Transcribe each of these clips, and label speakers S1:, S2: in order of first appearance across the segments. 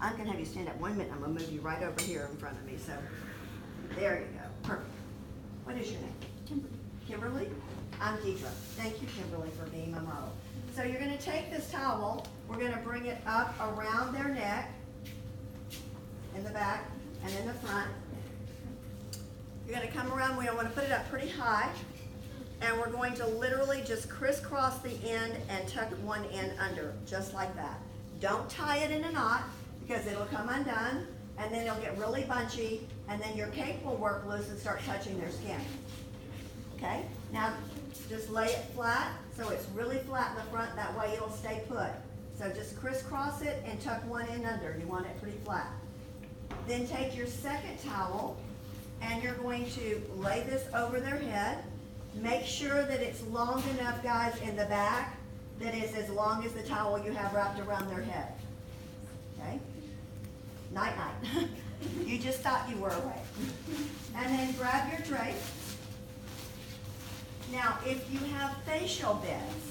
S1: I'm gonna have you stand up 1 minute. I'm gonna move you right over here in front of me. So there you go. Perfect. What is your name?
S2: Kimberly.
S1: Kimberly? I'm Deidre. Thank you, Kimberly, for being my model. So you're gonna take this towel, we're gonna bring it up around their neck, in the back and in the front. You're gonna come around, we don't wanna put it up pretty high, and we're going to literally just crisscross the end and tuck one end under, just like that. Don't tie it in a knot, because it'll come undone, and then it'll get really bunchy, and then your cape will work loose and start touching their skin. Okay? Now, just lay it flat, so it's really flat in the front, that way it'll stay put. So just crisscross it and tuck one end under. You want it pretty flat. Then take your second towel, and you're going to lay this over their head. Make sure that it's long enough, guys, in the back, that is as long as the towel you have wrapped around their head. Okay? Night, night. You just thought you were awake. And then grab your drape. Now, if you have facial beds,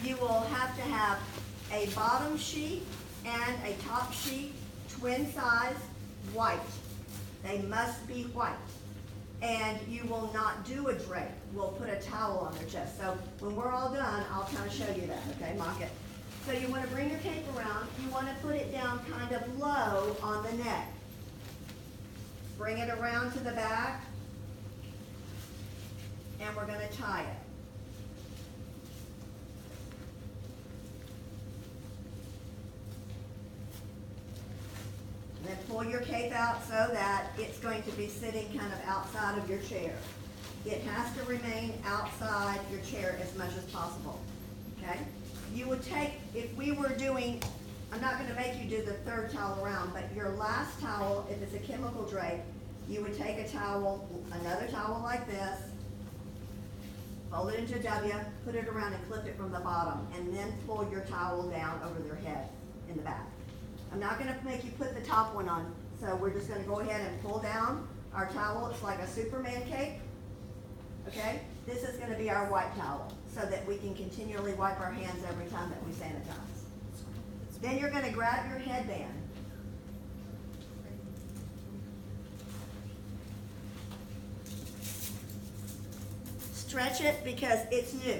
S1: you will have to have a bottom sheet and a top sheet, twin size, white. They must be white. And you will not do a drape. We'll put a towel on their chest. So when we're all done, I'll kind of show you that, okay? Mock it. So you want to bring your cape around. You want to put it down kind of low on the neck. Bring it around to the back. And we're going to tie it. Then pull your cape out so that it's going to be sitting kind of outside of your chair. It has to remain outside your chair as much as possible, okay? You would take, if we were doing, I'm not going to make you do the third towel around, but your last towel, if it's a chemical drape, you would take a towel, another towel like this, fold it into a W, put it around and clip it from the bottom, and then pull your towel down over their head in the back. I'm not going to make you put the top one on, so we're just going to go ahead and pull down our towel. It's like a Superman cape, okay? This is going to be our white towel, so that we can continually wipe our hands every time that we sanitize. Then you're going to grab your headband. Stretch it because it's new.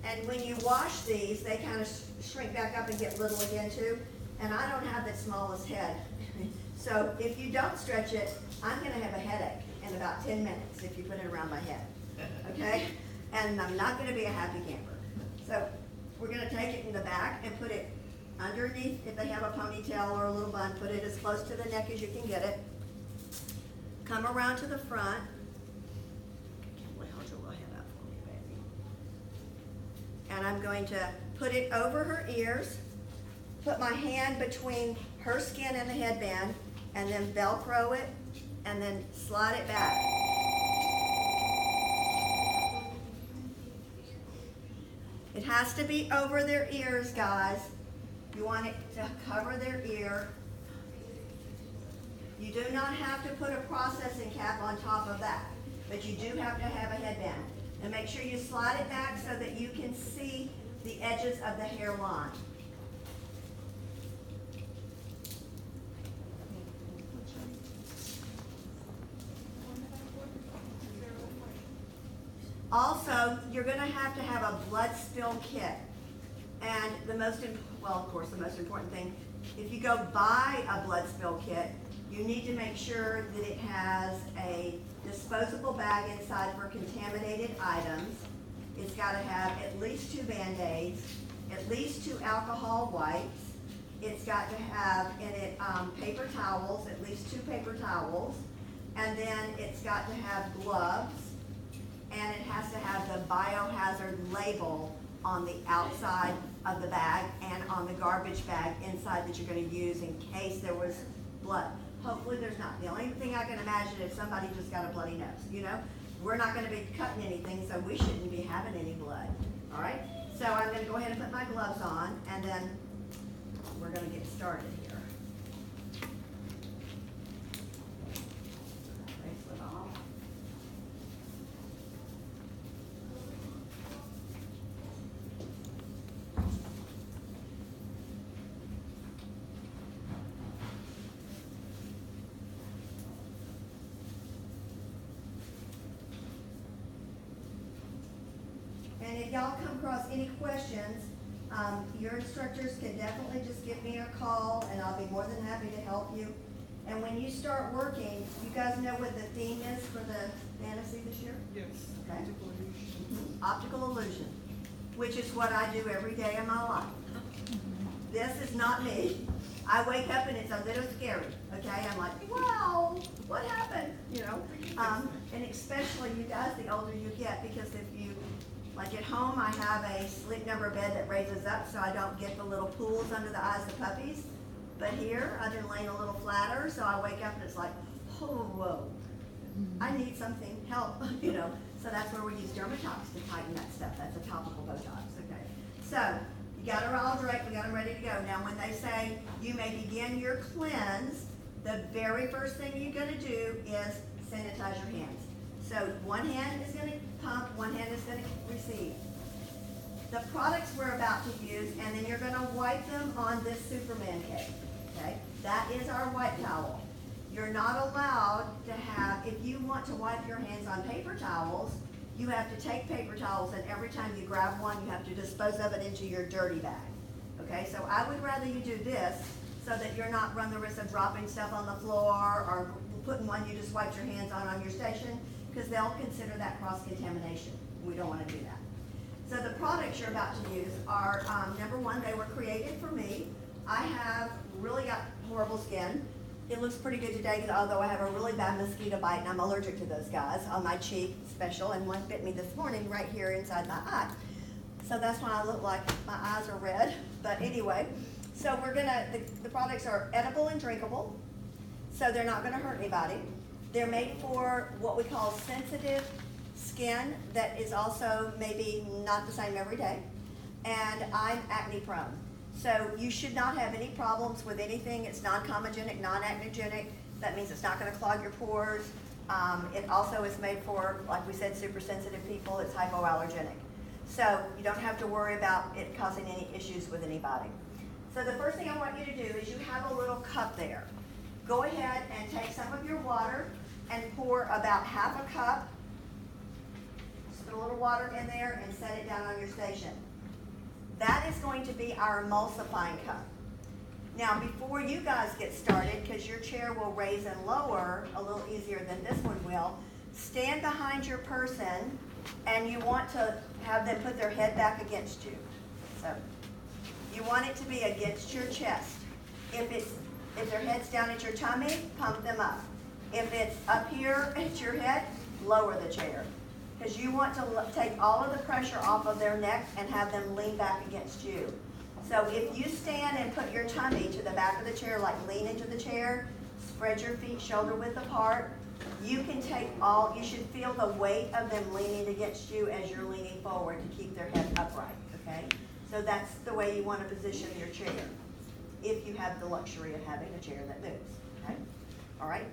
S1: And when you wash these, they kind of shrink back up and get little again too. And I don't have the smallest head. So if you don't stretch it, I'm going to have a headache in about 10 minutes if you put it around my head. Okay? And I'm not going to be a happy camper. So we're going to take it in the back and put it underneath. If they have a ponytail or a little bun, put it as close to the neck as you can get it. Come around to the front. Hold your little head up for me, baby. And I'm going to put it over her ears. Put my hand between her skin and the headband, and then Velcro it, and then slide it back. It has to be over their ears, guys. You want it to cover their ear. You do not have to put a processing cap on top of that, but you do have to have a headband. And make sure you slide it back so that you can see the edges of the hairline. Also, you're going to have a blood spill kit. And the most important thing, if you go buy a blood spill kit, you need to make sure that it has a disposable bag inside for contaminated items. It's got to have at least 2 Band-Aids, at least 2 alcohol wipes. It's got to have in it paper towels, at least 2 paper towels. And then it's got to have gloves. And it has to have the biohazard label on the outside of the bag and on the garbage bag inside that you're going to use in case there was blood. Hopefully there's not. The only thing I can imagine is somebody just got a bloody nose, you know? We're not going to be cutting anything, so we shouldn't be having any blood, all right? So I'm going to go ahead and put my gloves on, and then we're going to get started here. Bracelet off. And if y'all come across any questions, your instructors can definitely just give me a call and I'll be more than happy to help you. And when you start working, you guys know what the theme is for the fantasy this year?
S2: Yes.
S1: Okay. Optical illusion, which is what I do every day of my life. This is not me. I wake up and it's a little scary, okay? I'm like, wow, what happened? You know, and especially you guys, the older you get, because if you, like at home, I have a sleep number bed that raises up so I don't get the little pools under the eyes of puppies. But here, I've been laying a little flatter, so I wake up and it's like, oh, whoa, I need something, help, you know. So that's where we use Dermatox to tighten that stuff. That's a topical Botox, okay? So, you got her all direct, we got them ready to go. Now when they say you may begin your cleanse, the very first thing you're gonna do is sanitize your hands. So one hand is gonna pump, one hand is gonna receive. The products we're about to use, and then you're gonna wipe them on this Superman cake, okay? That is our wipe towel. You're not allowed to have, if you want to wipe your hands on paper towels, you have to take paper towels and every time you grab one, you have to dispose of it into your dirty bag. Okay, so I would rather you do this so that you're not run the risk of dropping stuff on the floor or putting one you just wiped your hands on your station, because they'll consider that cross-contamination. We don't want to do that. So the products you're about to use are, number one, they were created for me. I have really got horrible skin. It looks pretty good today, although I have a really bad mosquito bite and I'm allergic to those guys on my cheek, special, and one bit me this morning right here inside my eye. So that's why I look like my eyes are red. But anyway, so we're gonna, the products are edible and drinkable, so they're not gonna hurt anybody. They're made for what we call sensitive skin that is also maybe not the same every day. And I'm acne prone. So you should not have any problems with anything. It's non-comedogenic, non-acnogenic. That means it's not going to clog your pores. It also is made for, like we said, super sensitive people. It's hypoallergenic. So you don't have to worry about it causing any issues with anybody. So the first thing I want you to do is you have a little cup there. Go ahead and take some of your water and pour about half a cup. Just put a little water in there and set it down on your station. That is going to be our emulsifying cup. Now, before you guys get started, because your chair will raise and lower a little easier than this one will, stand behind your person and you want to have them put their head back against you. So, you want it to be against your chest. If their head's down at your tummy, pump them up. If it's up here at your head, lower the chair. Because you want to take all of the pressure off of their neck and have them lean back against you. So if you stand and put your tummy to the back of the chair, like lean into the chair, spread your feet shoulder width apart, you can take you should feel the weight of them leaning against you as you're leaning forward to keep their head upright, okay? So that's the way you want to position your chair, if you have the luxury of having a chair that moves, okay? All right,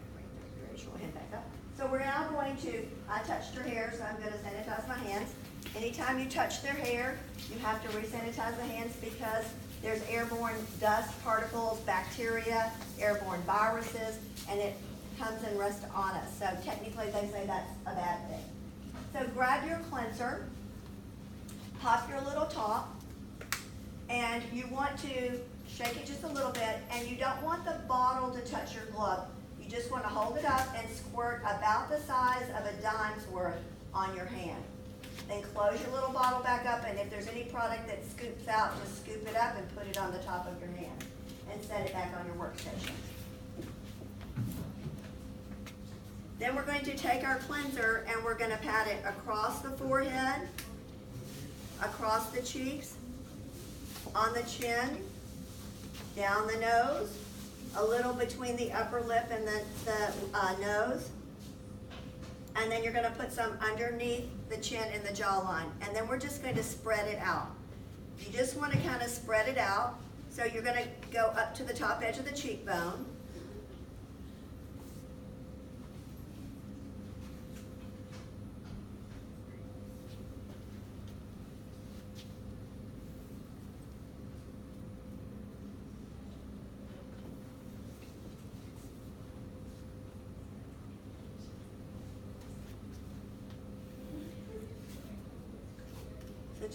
S1: raise your head back up. So we're now going to, I touched her hair, so I'm going to sanitize my hands. Anytime you touch their hair, you have to re-sanitize the hands because there's airborne dust particles, bacteria, airborne viruses, and it comes and rests on us. So technically they say that's a bad thing. So grab your cleanser, pop your little top, and you want to shake it just a little bit, and you don't want the bottle to touch your glove. You just want to hold it up and squirt about the size of a dime's worth on your hand. Then close your little bottle back up, and if there's any product that scoops out, just scoop it up and put it on the top of your hand and set it back on your workstation. Then we're going to take our cleanser and we're going to pat it across the forehead, across the cheeks, on the chin, down the nose, a little between the upper lip and the nose, and then you're going to put some underneath the chin and the jawline, and then we're just going to spread it out. You just want to kind of spread it out, so you're going to go up to the top edge of the cheekbone,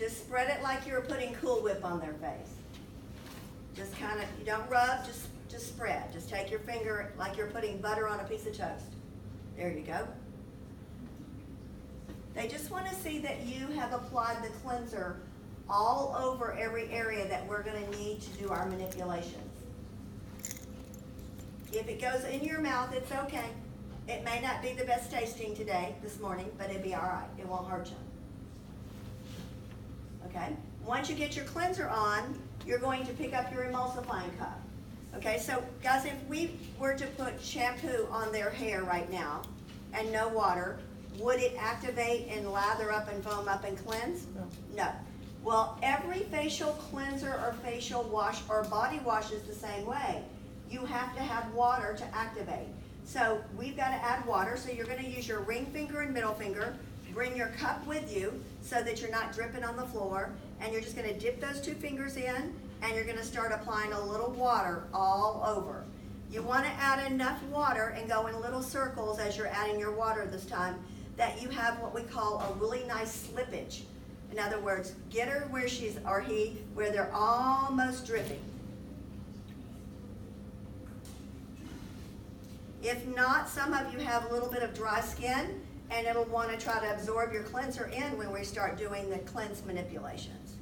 S1: Just spread it like you were putting Cool Whip on their face. Just kind of, you don't rub, just spread. Just take your finger like you're putting butter on a piece of toast. There you go. They just want to see that you have applied the cleanser all over every area that we're going to need to do our manipulations. If it goes in your mouth, it's okay. It may not be the best tasting today, this morning, but it'll be all right. It won't hurt you. Okay? Once you get your cleanser on, you're going to pick up your emulsifying cup. Okay, so guys, if we were to put shampoo on their hair right now and no water, would it activate and lather up and foam up and cleanse? No. Well, every facial cleanser or facial wash or body wash is the same way. You have to have water to activate. So we've got to add water, so you're going to use your ring finger and middle finger. Bring your cup with you so that you're not dripping on the floor, and you're just going to dip those two fingers in, and you're going to start applying a little water all over. You want to add enough water and go in little circles as you're adding your water this time, that you have what we call a really nice slippage. In other words, get her where she's, or he, where they're almost dripping. If not, some of you have a little bit of dry skin, and it'll want to try to absorb your cleanser in when we start doing the cleanse manipulations.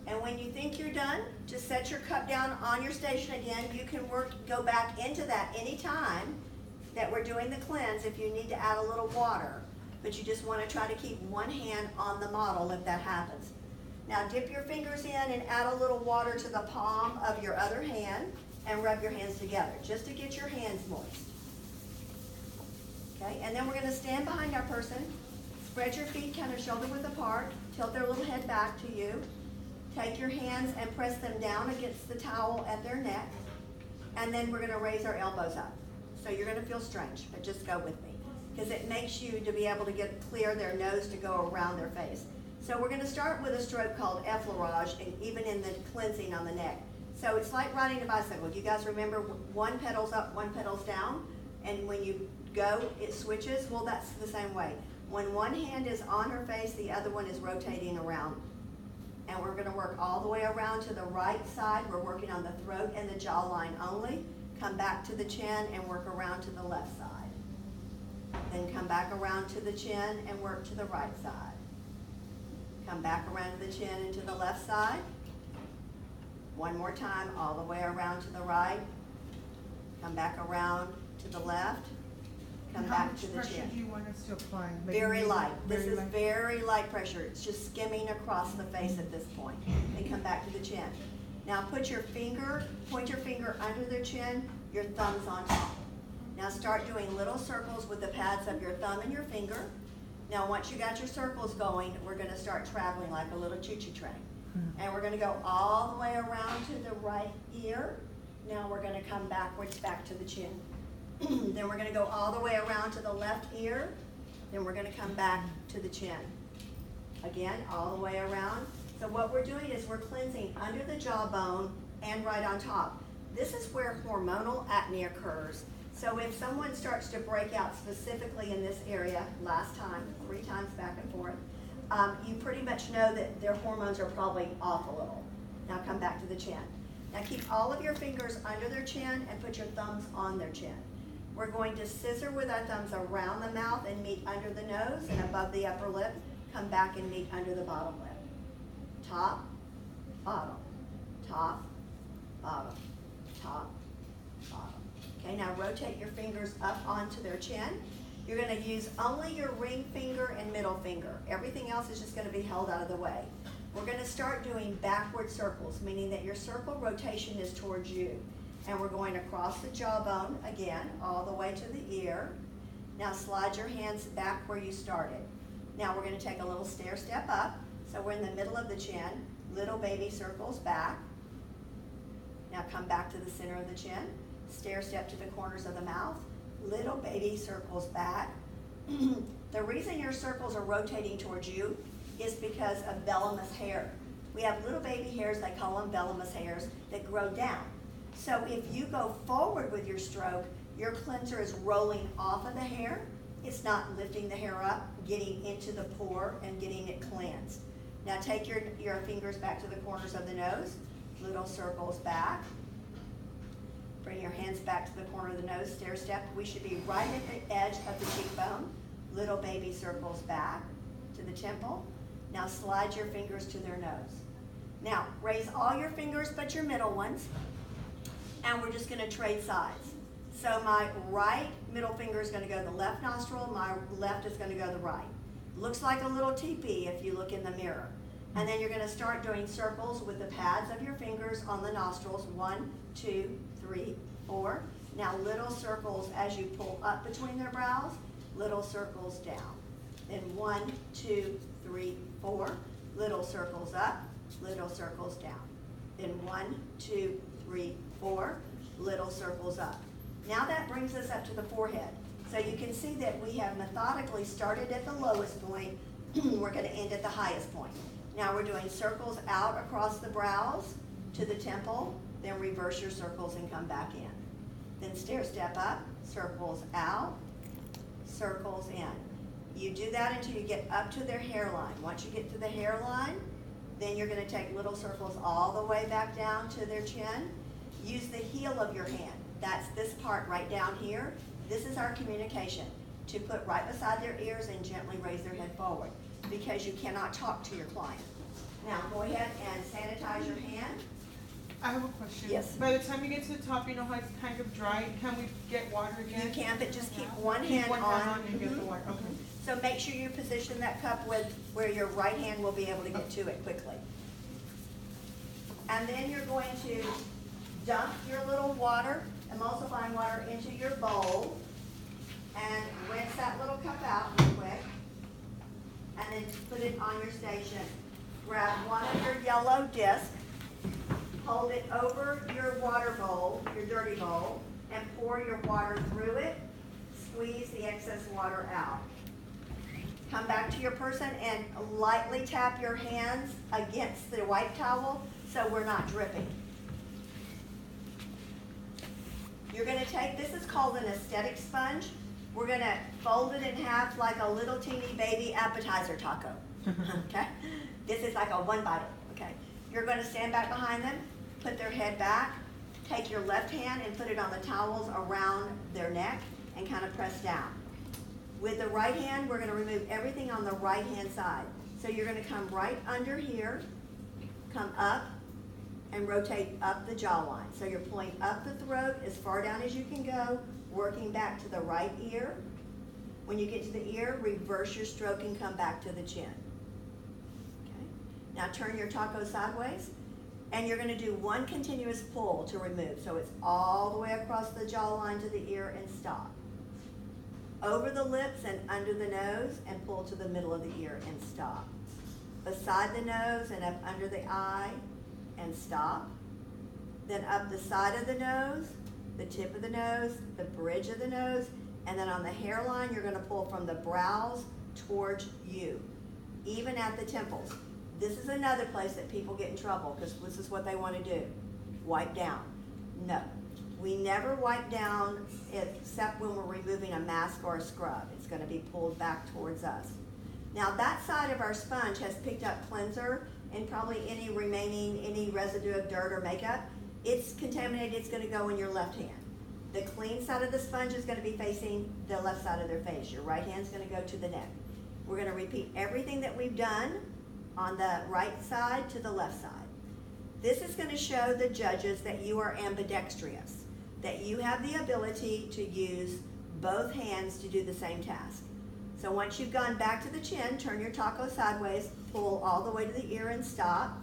S1: And when you think you're done, just set your cup down on your station again. You can go back into that anytime that we're doing the cleanse if you need to add a little water, but you just want to try to keep one hand on the model if that happens. Now dip your fingers in and add a little water to the palm of your other hand and rub your hands together just to get your hands moist. Okay, and then we're going to stand behind our person, spread your feet kind of shoulder width apart, tilt their little head back to you. Take your hands and press them down against the towel at their neck, and then we're going to raise our elbows up. So you're going to feel strange, but just go with me, because it makes you to be able to clear their nose to go around their face. So we're going to start with a stroke called effleurage, and even in the cleansing on the neck. So it's like riding a bicycle. You guys remember one pedal's up, one pedal's down, and when you go, it switches? Well, that's the same way. When one hand is on her face, the other one is rotating around. And we're going to work all the way around to the right side. We're working on the throat and the jawline only. Come back to the chin and work around to the left side. Then come back around to the chin and work to the right side. Come back around to the chin and to the left side. One more time, all the way around to the right. Come back around to the left. Come back to the chin. How much pressure
S2: do you want us to apply?
S1: Very light. This is very light pressure. It's just skimming across the face at this point. And come back to the chin. Now point your finger under their chin, your thumb's on top. Now start doing little circles with the pads of your thumb and your finger. Now once you got your circles going, we're going to start traveling like a little choo-choo train. And we're going to go all the way around to the right ear. Now we're going to come backwards back to the chin. Then we're going to go all the way around to the left ear. Then we're going to come back to the chin. Again, all the way around. So what we're doing is we're cleansing under the jawbone and right on top. This is where hormonal acne occurs. So if someone starts to break out specifically in this area, last time, 3 times back and forth, you pretty much know that their hormones are probably off a little. Now come back to the chin. Now keep all of your fingers under their chin and put your thumbs on their chin. We're going to scissor with our thumbs around the mouth and meet under the nose and above the upper lip. Come back and meet under the bottom lip. Top, bottom, top, bottom, top, bottom. Okay, now rotate your fingers up onto their chin. You're going to use only your ring finger and middle finger. Everything else is just going to be held out of the way. We're going to start doing backward circles, meaning that your circle rotation is towards you. And we're going across the jawbone again, all the way to the ear. Now slide your hands back where you started. Now we're going to take a little stair step up. So we're in the middle of the chin, little baby circles back. Now come back to the center of the chin, stair step to the corners of the mouth, little baby circles back. The reason your circles are rotating towards you is because of vellumous hair. We have little baby hairs, they call them vellumous hairs, that grow down. So if you go forward with your stroke, your cleanser is rolling off of the hair. It's not lifting the hair up, getting into the pore and getting it cleansed. Now take your fingers back to the corners of the nose, little circles back. Bring your hands back to the corner of the nose, stair step. We should be right at the edge of the cheekbone. Little baby circles back to the temple. Now slide your fingers to their nose. Now raise all your fingers but your middle ones, and we're just gonna trade sides. So my right middle finger is gonna go the left nostril, my left is gonna go the right. Looks like a little teepee if you look in the mirror. And then you're gonna start doing circles with the pads of your fingers on the nostrils. 1, 2, 3, 4. Now little circles as you pull up between their brows, little circles down. Then 1, 2, 3, 4. Little circles up, little circles down. Then 1, 2, 3, 4. Little circles up. Now that brings us up to the forehead. So you can see that we have methodically started at the lowest point. We're going to end at the highest point. Now we're doing circles out across the brows to the temple, then reverse your circles and come back in. Then stair step up, circles out, circles in. You do that until you get up to their hairline. Once you get to the hairline, then you're going to take little circles all the way back down to their chin. Use the heel of your hand. That's this part right down here. This is our communication, to put right beside their ears and gently raise their head forward, because you cannot talk to your client. Now go ahead and sanitize your hand.
S2: I have a question.
S1: Yes.
S2: By the time you get to the top, you know how it's kind of dry. Can we get water again?
S1: You can, but just keep one
S2: Keep
S1: hand
S2: one
S1: on.
S2: hand on and get the water. Okay.
S1: So make sure you position that cup with where your right hand will be able to get to it quickly. And then you're going to dump your little water, emulsifying water, into your bowl and rinse that little cup out real quick. And then put it on your station. Grab one of your yellow discs, hold it over your water bowl, your dirty bowl, and pour your water through it. Squeeze the excess water out. Come back to your person and lightly tap your hands against the white towel so we're not dripping. You're going to take, this is called an aesthetic sponge. We're going to fold it in half like a little teeny baby appetizer taco. Okay? This is like a one biter. Okay? You're going to stand back behind them, put their head back, take your left hand and put it on the towels around their neck and kind of press down. With the right hand, we're going to remove everything on the right hand side. So you're going to come right under here, come up, and rotate up the jawline. So you're pulling up the throat as far down as you can go, working back to the right ear. When you get to the ear, reverse your stroke and come back to the chin. Okay. Now turn your taco sideways, and you're going to do one continuous pull to remove. So it's all the way across the jawline to the ear and stop. Over the lips and under the nose and pull to the middle of the ear and stop. Beside the nose and up under the eye and stop. Then up the side of the nose, the tip of the nose, the bridge of the nose, and then on the hairline, you're going to pull from the brows towards you, even at the temples. This is another place that people get in trouble because this is what they want to do. Wipe down. No. We never wipe down except when we're removing a mask or a scrub. It's going to be pulled back towards us. Now that side of our sponge has picked up cleanser and probably any residue of dirt or makeup. It's contaminated, it's going to go in your left hand. The clean side of the sponge is going to be facing the left side of their face. Your right hand's going to go to the neck. We're going to repeat everything that we've done on the right side to the left side. This is going to show the judges that you are ambidextrous, that you have the ability to use both hands to do the same task. So once you've gone back to the chin, turn your taco sideways, pull all the way to the ear and stop.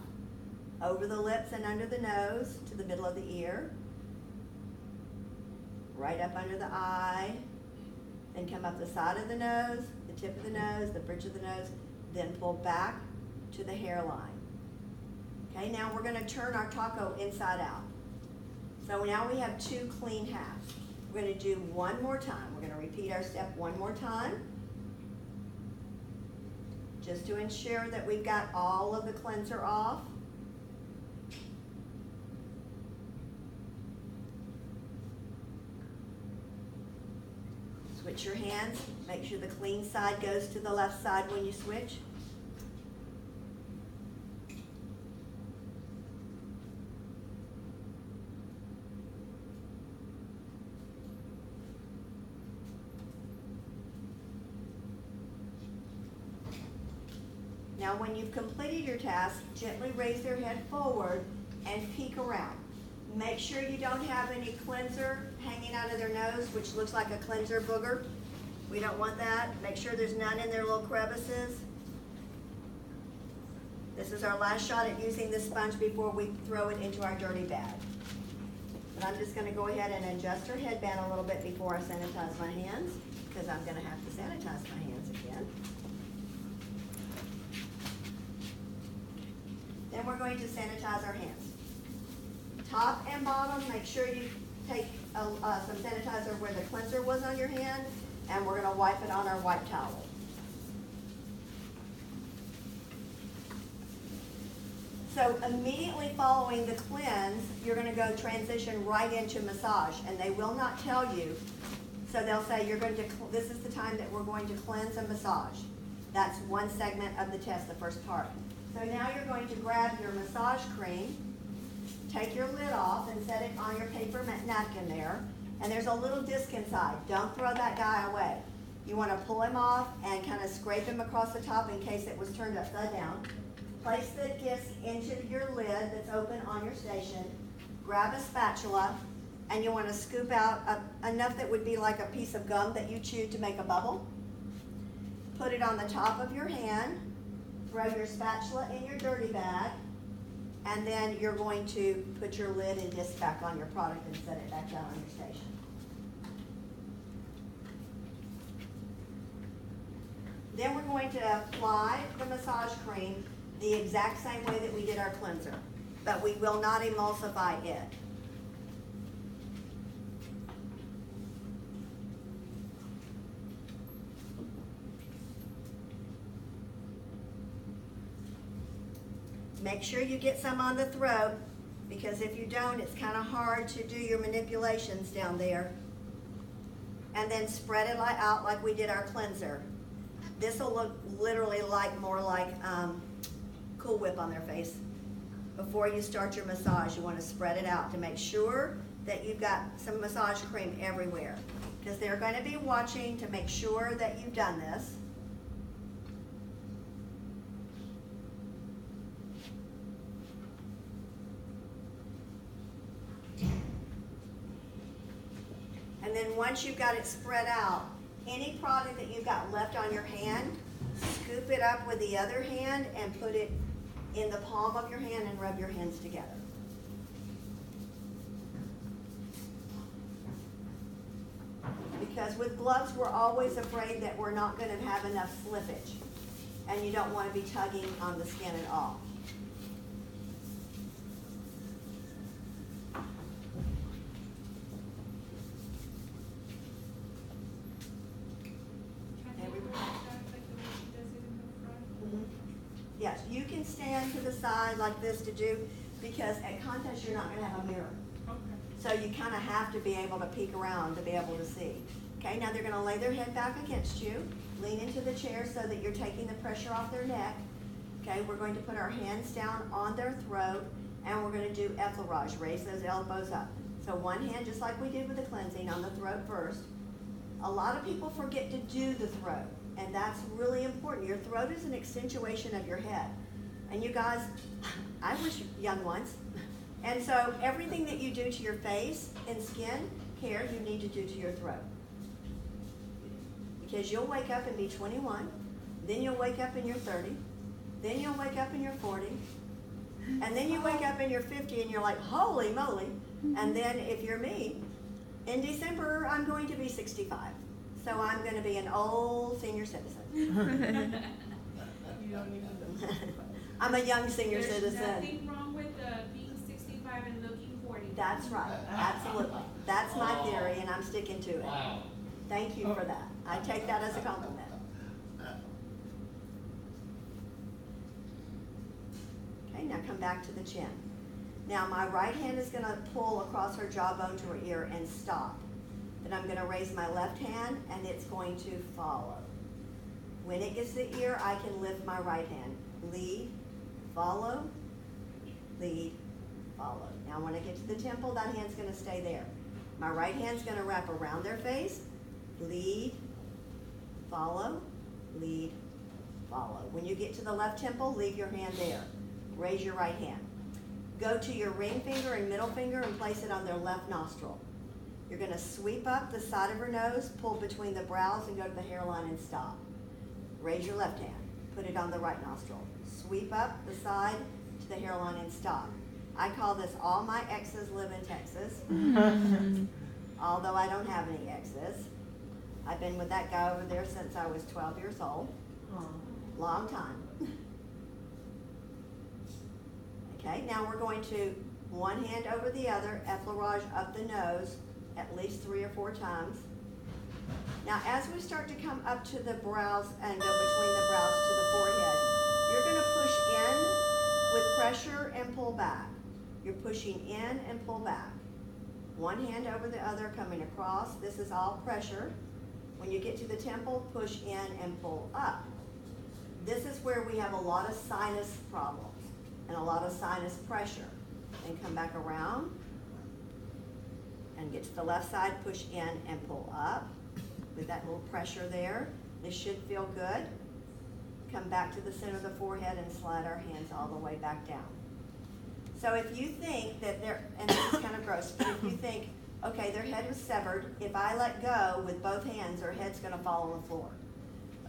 S1: Over the lips and under the nose to the middle of the ear. Right up under the eye. Then come up the side of the nose, the tip of the nose, the bridge of the nose. Then pull back to the hairline. Okay, now we're going to turn our taco inside out. So now we have two clean halves. We're going to do one more time. We're going to repeat our step one more time. just to ensure that we've got all of the cleanser off. Switch your hands. Make sure the clean side goes to the left side when you switch. Now when you've completed your task, gently raise their head forward and peek around. Make sure you don't have any cleanser hanging out of their nose, which looks like a cleanser booger. We don't want that. Make sure there's none in their little crevices. This is our last shot at using this sponge before we throw it into our dirty bag. But I'm just going to go ahead and adjust her headband a little bit before I sanitize my hands, because I'm going to have to sanitize my hands again. Then we're going to sanitize our hands. Top and bottom, make sure you take some sanitizer where the cleanser was on your hand, and we're going to wipe it on our white towel. So immediately following the cleanse, you're going to go transition right into massage, and they will not tell you. So they'll say you're going to, this is the time that we're going to cleanse and massage. That's one segment of the test, the first part. So now you're going to grab your massage cream, take your lid off and set it on your paper napkin there, and there's a little disc inside. Don't throw that guy away. You want to pull him off and kind of scrape him across the top in case it was turned upside down. Place the disc into your lid that's open on your station. Grab a spatula, and you want to scoop out enough that would be like a piece of gum that you chewed to make a bubble. Put it on the top of your hand. Throw your spatula in your dirty bag, and then you're going to put your lid and disc back on your product and set it back down on your station. Then we're going to apply the massage cream the exact same way that we did our cleanser, but we will not emulsify it. Make sure you get some on the throat, because if you don't, it's kind of hard to do your manipulations down there. And then spread it out like we did our cleanser. This will look literally more like Cool Whip on their face. Before you start your massage, you want to spread it out to make sure that you've got some massage cream everywhere, because they're going to be watching to make sure that you've done this. And then once you've got it spread out, any product that you've got left on your hand, scoop it up with the other hand and put it in the palm of your hand and rub your hands together. Because with gloves, we're always afraid that we're not going to have enough slippage, and you don't want to be tugging on the skin at all. Yes, you can stand to the side like this to do, because at contest you're not going to have a mirror.
S2: Okay.
S1: So you kind of have to be able to peek around to be able to see. Okay, now they're going to lay their head back against you, lean into the chair so that you're taking the pressure off their neck. Okay, we're going to put our hands down on their throat, and we're going to do effleurage, raise those elbows up. So one hand, just like we did with the cleansing, on the throat first. A lot of people forget to do the throat, and that's really important. Your throat is an accentuation of your head. And you guys, I wish young ones. And so everything that you do to your face and skin care, you need to do to your throat. Because you'll wake up and be 21, then you'll wake up and you're 30, then you'll wake up and you're 40, and then you wake up and you're 50 and you're like, holy moly. And then if you're me, in December, I'm going to be 65. So I'm going to be an old senior citizen.
S2: You don't even know.
S1: I'm a young senior citizen.
S3: There's nothing wrong with being 65 and looking 40.
S1: That's right, absolutely. That's my theory, and I'm sticking to it. Thank you for that. I take that as a compliment. Okay, now come back to the chin. Now my right hand is gonna pull across her jawbone to her ear and stop. Then I'm gonna raise my left hand and it's going to follow. When it gets to the ear, I can lift my right hand. Lead, follow, lead, follow. Now when I get to the temple, that hand's gonna stay there. My right hand's gonna wrap around their face, lead, follow, lead, follow. When you get to the left temple, leave your hand there. Raise your right hand. Go to your ring finger and middle finger and place it on their left nostril. You're gonna sweep up the side of her nose, pull between the brows and go to the hairline and stop. Raise your left hand, put it on the right nostril. Sweep up the side to the hairline and stop. I call this all my exes live in Texas, although I don't have any exes. I've been with that guy over there since I was 12 years old. Long time. Okay, now we're going to one hand over the other, effleurage up the nose at least 3 or 4 times. Now as we start to come up to the brows and go between the brows to the forehead, you're going to push in with pressure and pull back. You're pushing in and pull back. One hand over the other coming across. This is all pressure. When you get to the temple, push in and pull up. This is where we have a lot of sinus problems and a lot of sinus pressure. Then come back around and get to the left side, push in and pull up with that little pressure there. This should feel good. Come back to the center of the forehead and slide our hands all the way back down. So if you think that and this is kind of gross, but if you think, okay, their head was severed, if I let go with both hands, their head's gonna fall on the floor.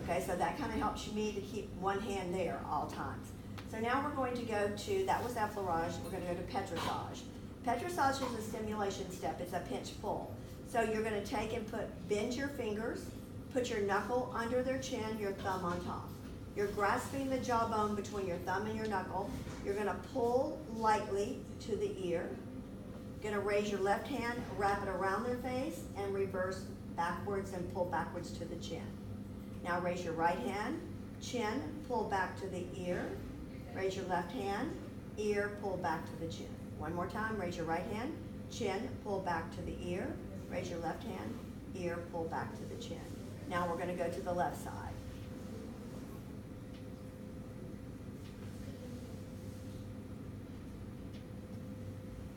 S1: Okay, so that kind of helps me to keep one hand there all times. So now we're going to go to, that was effleurage, we're gonna go to petrissage. Petrissage is a stimulation step, it's a pinch pull. So you're gonna take and bend your fingers, put your knuckle under their chin, your thumb on top. You're grasping the jawbone between your thumb and your knuckle. You're gonna pull lightly to the ear. You're gonna raise your left hand, wrap it around their face, and reverse backwards and pull backwards to the chin. Now raise your right hand, chin, pull back to the ear. Raise your left hand, ear, pull back to the chin. One more time, raise your right hand, chin, pull back to the ear. Raise your left hand, ear, pull back to the chin. Now we're gonna go to the left side.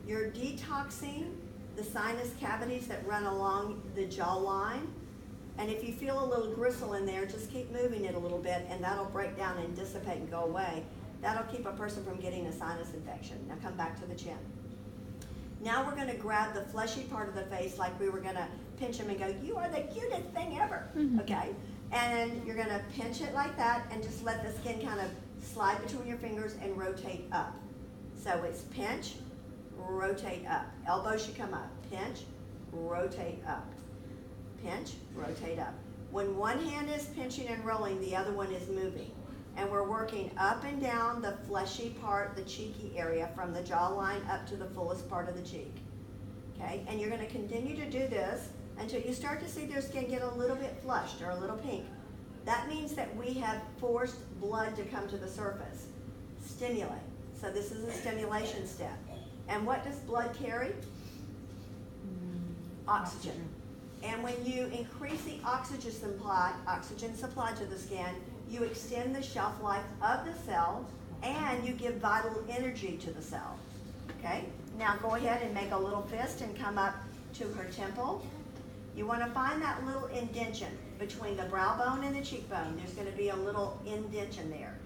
S1: You're detoxing the sinus cavities that run along the jawline. And if you feel a little gristle in there, just keep moving it a little bit and that'll break down and dissipate and go away. That'll keep a person from getting a sinus infection. Now come back to the chin. Now we're gonna grab the fleshy part of the face like we were gonna pinch them and go, you are the cutest thing ever, okay? And you're gonna pinch it like that and just let the skin kind of slide between your fingers and rotate up. So it's pinch, rotate up. Elbows should come up. Pinch, rotate up. Pinch, rotate up. When one hand is pinching and rolling, the other one is moving. And we're working up and down the fleshy part, the cheeky area, from the jawline up to the fullest part of the cheek. Okay, and you're gonna continue to do this until you start to see their skin get a little bit flushed or a little pink. That means that we have forced blood to come to the surface. Stimulate. So this is a stimulation step. And what does blood carry? Oxygen. And when you increase the oxygen supply to the skin, you extend the shelf life of the cell and you give vital energy to the cell. Okay? Now go ahead and make a little fist and come up to her temple. You want to find that little indention between the brow bone and the cheekbone. There's going to be a little indention there.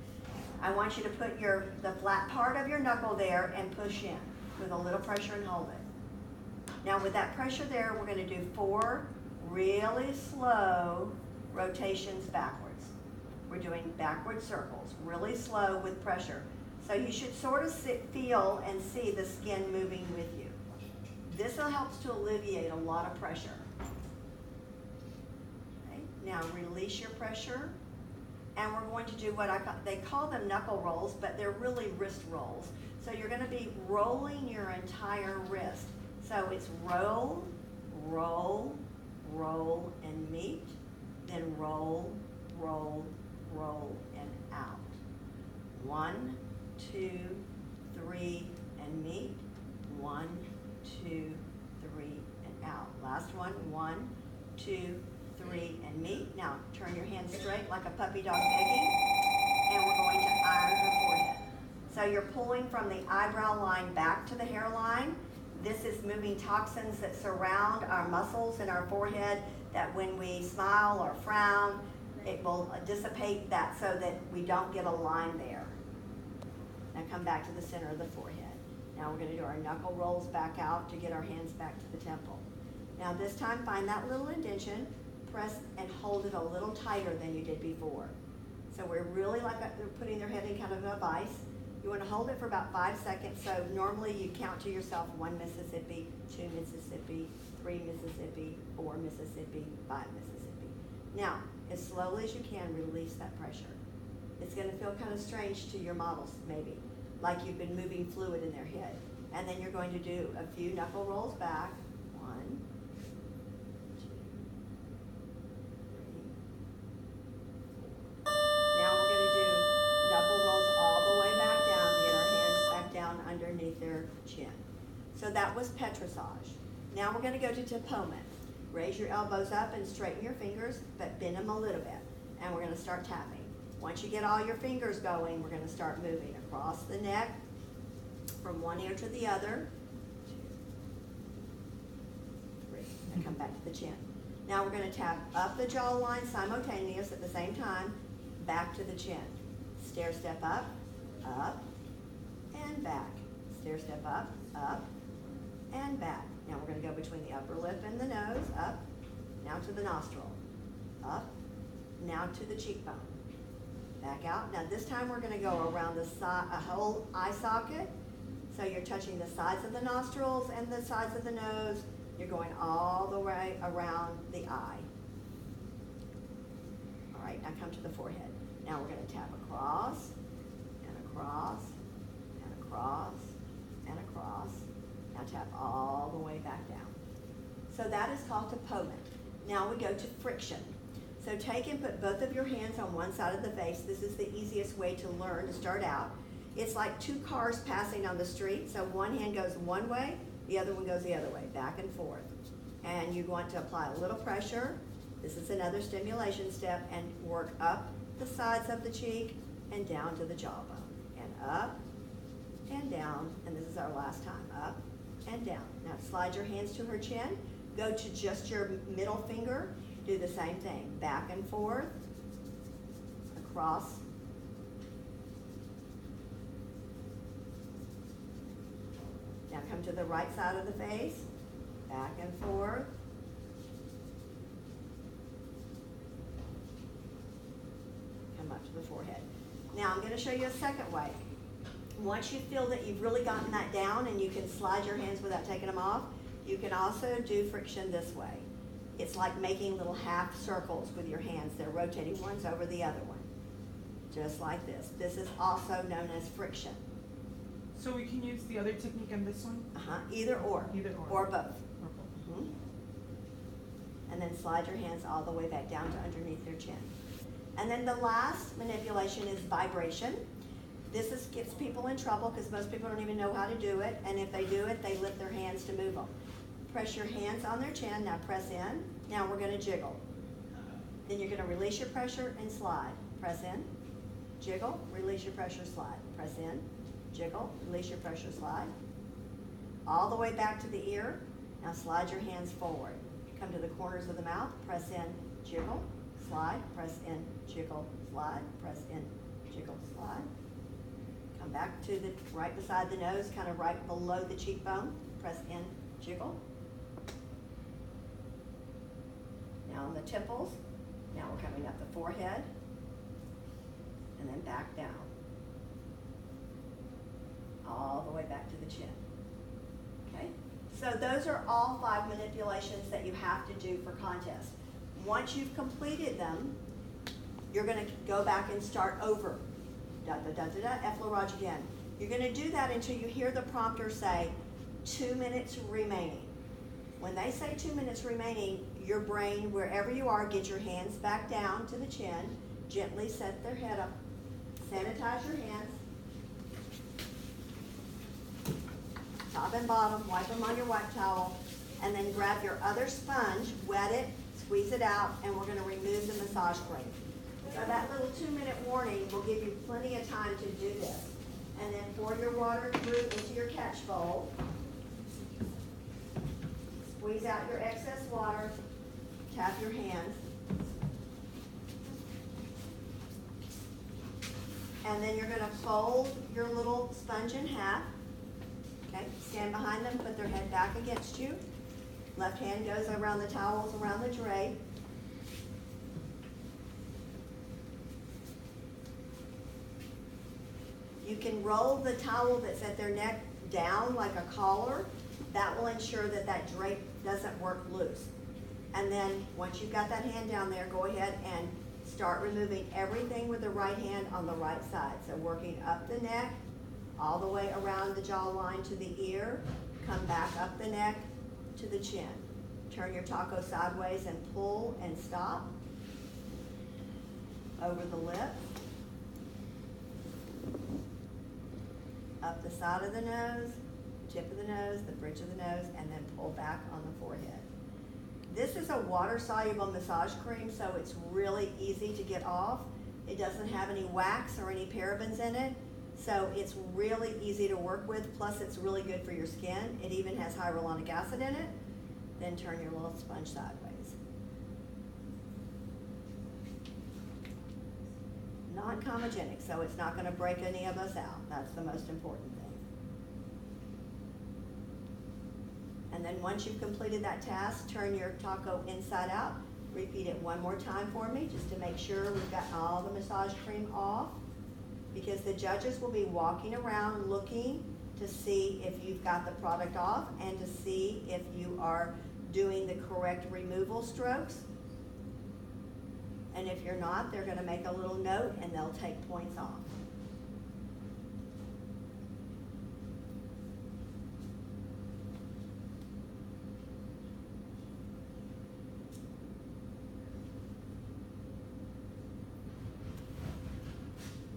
S1: I want you to put the flat part of your knuckle there and push in with a little pressure and hold it. Now with that pressure there, we're going to do 4 really slow rotations backwards. We're doing backward circles, really slow with pressure. So you should sort of feel and see the skin moving with you. This helps to alleviate a lot of pressure. Okay. Now release your pressure. And we're going to do what they call them knuckle rolls, but they're really wrist rolls. So you're going to be rolling your entire wrist. So it's roll, roll, roll, and meet, then roll, roll, roll, and out. 1, 2, 3, and meet. 1, 2, 3, and out. Last one. 1, 2, 3, and meet. Now turn your hands straight like a puppy dog begging, and we're going to iron her forehead. So you're pulling from the eyebrow line back to the hairline. This is moving toxins that surround our muscles in our forehead, that when we smile or frown, it will dissipate that so that we don't get a line there. Now come back to the center of the forehead. Now we're going to do our knuckle rolls back out to get our hands back to the temple. Now this time find that little indentation, press and hold it a little tighter than you did before. So we're really like they're putting their head in kind of a vice. You want to hold it for about 5 seconds. So normally you count to yourself 1 Mississippi, 2 Mississippi, 3 Mississippi, 4 Mississippi, 5 Mississippi. Now, as slowly as you can, release that pressure. It's going to feel kind of strange to your models, maybe, like you've been moving fluid in their head. And then you're going to do a few knuckle rolls back. 1, 2, 3, 4. Now we're going to do knuckle rolls all the way back down to get our hands back down underneath their chin. So that was petrissage. Now we're going to go to tapoment. Raise your elbows up and straighten your fingers, but bend them a little bit. And we're going to start tapping. Once you get all your fingers going, we're going to start moving across the neck from one ear to the other. 2, 3, and come back to the chin. Now we're going to tap up the jawline simultaneous at the same time, back to the chin. Stair step up, and back. Stair step up, and back. Now we're going to go between the upper lip and the nose, up, now to the nostril, up, now to the cheekbone. Back out. Now this time we're going to go around the a whole eye socket. So you're touching the sides of the nostrils and the sides of the nose. You're going all the way around the eye. All right, now come to the forehead. Now we're going to tap across, and across, and across, and across. Now tap all the way back down. So that is called tapoment. Now we go to friction. So take and put both of your hands on one side of the face. This is the easiest way to learn to start out. It's like 2 cars passing on the street. So one hand goes one way, the other one goes the other way, back and forth. And you want to apply a little pressure. This is another stimulation step, and work up the sides of the cheek and down to the jawbone. And up and down, and this is our last time, up and down. Now slide your hands to her chin. Go to just your middle finger. Do the same thing, back and forth, across, now come to the right side of the face, back and forth, come up to the forehead. Now I'm going to show you a second way. Once you feel that you've really gotten that down and you can slide your hands without taking them off, you can also do friction this way. It's like making little half circles with your hands. They're rotating ones over the other one, just like this. This is also known as friction.
S2: So we can use the other technique and this one?
S1: Either or.
S2: Either or.
S1: Or both.
S2: Or both.
S1: And then slide your hands all the way back down to underneath your chin. And then the last manipulation is vibration. This gets people in trouble because most people don't even know how to do it. And if they do it, they lift their hands to move them. Press your hands on their chin. Now press in. Now we're going to jiggle. Then you're going to release your pressure and slide. Press in, jiggle, release your pressure, slide. Press in, jiggle, release your pressure, slide. All the way back to the ear. Now slide your hands forward. Come to the corners of the mouth. Press in, jiggle, slide. Press in, jiggle, slide. Press in, jiggle, slide. Come back to the right beside the nose, kind of right below the cheekbone. Press in, jiggle. Now on the temples. Now we're coming up the forehead. And then back down. All the way back to the chin. Okay? So those are all 5 manipulations that you have to do for contest. Once you've completed them, you're going to go back and start over. Da da da da da, effleurage again. You're going to do that until you hear the prompter say 2 minutes remaining. When they say 2 minutes remaining, your brain, wherever you are, get your hands back down to the chin, gently set their head up, sanitize your hands, top and bottom, wipe them on your wipe towel, and then grab your other sponge, wet it, squeeze it out, and we're gonna remove the massage cream. So that little 2-minute warning will give you plenty of time to do this. And then pour your water through into your catch bowl. Squeeze out your excess water, tap your hands. And then you're gonna fold your little sponge in half. Okay, stand behind them, put their head back against you. Left hand goes around the towels, around the drape. You can roll the towel that's at their neck down like a collar. That will ensure that that drape doesn't work loose. And then once you've got that hand down there, go ahead and start removing everything with the right hand on the right side. So working up the neck, all the way around the jawline to the ear, come back up the neck to the chin. Turn your taco sideways and pull and stop. Over the lip. Up the side of the nose, tip of the nose, the bridge of the nose, and then pull back on the forehead. This is a water-soluble massage cream, so it's really easy to get off. It doesn't have any wax or any parabens in it, so it's really easy to work with, plus it's really good for your skin. It even has hyaluronic acid in it. Then turn your little sponge sideways. Non-comedogenic, so it's not gonna break any of us out. That's the most important thing. And then once you've completed that task, turn your taco inside out. Repeat it one more time for me, just to make sure we've gotten all the massage cream off. Because the judges will be walking around looking to see if you've got the product off and to see if you are doing the correct removal strokes. And if you're not, they're gonna make a little note and they'll take points off.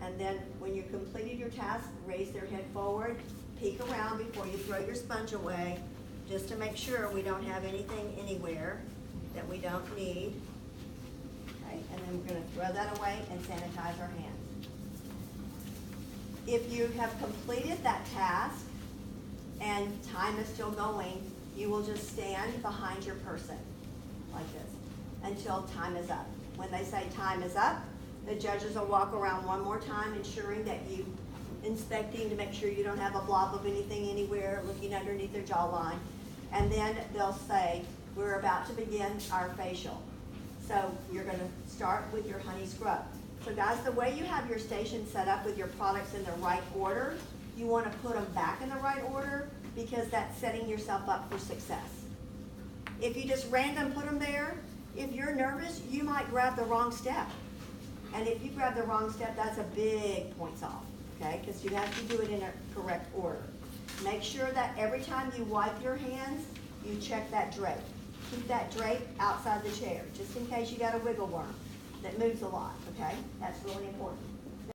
S1: And then when you've completed your task, raise their head forward, peek around before you throw your sponge away, just to make sure we don't have anything anywhere that we don't need. Okay, and then we're gonna throw that away and sanitize our hands. If you have completed that task and time is still going, you will just stand behind your person like this until time is up. When they say time is up, the judges will walk around one more time, ensuring that you inspecting to make sure you don't have a blob of anything anywhere, looking underneath their jawline. And then they'll say, we're about to begin our facial. So you're gonna start with your honey scrub. So guys, the way you have your station set up with your products in the right order, you wanna put them back in the right order because that's setting yourself up for success. If you just random put them there, if you're nervous, you might grab the wrong step. And if you grab the wrong step, that's a big points off, okay? Because you have to do it in a correct order. Make sure that every time you wipe your hands, you check that drape. Keep that drape outside the chair, just in case you got a wiggle worm that moves a lot, okay? That's really important.